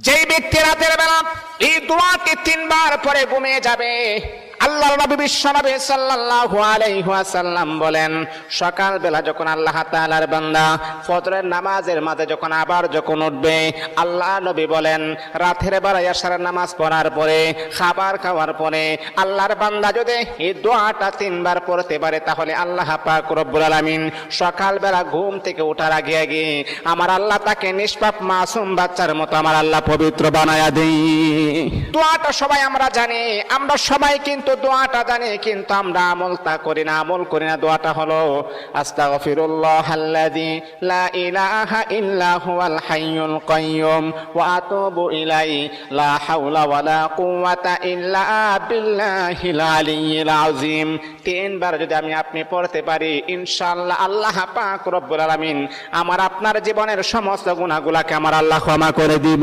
যেই ব্যক্তি রাতের বেলা এই দোয়াটি 3 বার পরে ঘুমিয়ে যাবে, আল্লাহর নবী বিশ্বনবী সাল্লাল্লাহু আলাইহি ওয়াসাল্লাম বলেন, সকাল বেলা যখন আল্লাহ তাআলার বান্দা ফজরের নামাজের মাঝে যখন উঠবে, আল্লাহ নবী বলেন রাতের বেলা এশারের নামাজ পড়ার পরে, খাবার খাওয়ার পরে আল্লাহর বান্দা যদি এই দোয়াটা 3 বার পড়তে পারে, তাহলে আল্লাহ পাক রব্বুল আলামিন সকাল বেলা ঘুম থেকে ওঠার আগে আমার আল্লাহ তাকে নিষ্পাপ মাসুম বাচ্চার মতো আমার আল্লাহ পবিত্র বানায়া দেই। দোয়াটা সবাই আমরা জানি, আমরা সবাই কিন্তু দোয়াটা জানি, কিন্তু আমরা আমল করি না। দোয়াটা হলো আস্তাগফিরুল্লাহাল্লাযী লা ইলাহা ইল্লা হুয়াল হাইয়ুল কাইয়্যুম ওয়া আতুবু ইলাইহি লা হাওলা ওয়ালা কুওয়াতা ইল্লা বিল্লাহিল আলিয়্যিল আযীম। 3 বার যদি আপনি পড়তে পারি, ইনশাআল্লাহ আল্লাহ পাক রব্বুল আলামিন আমার আপনার জীবনের সমস্ত গুনাহগুলোকে আমার আল্লাহ ক্ষমা করে দিবেন।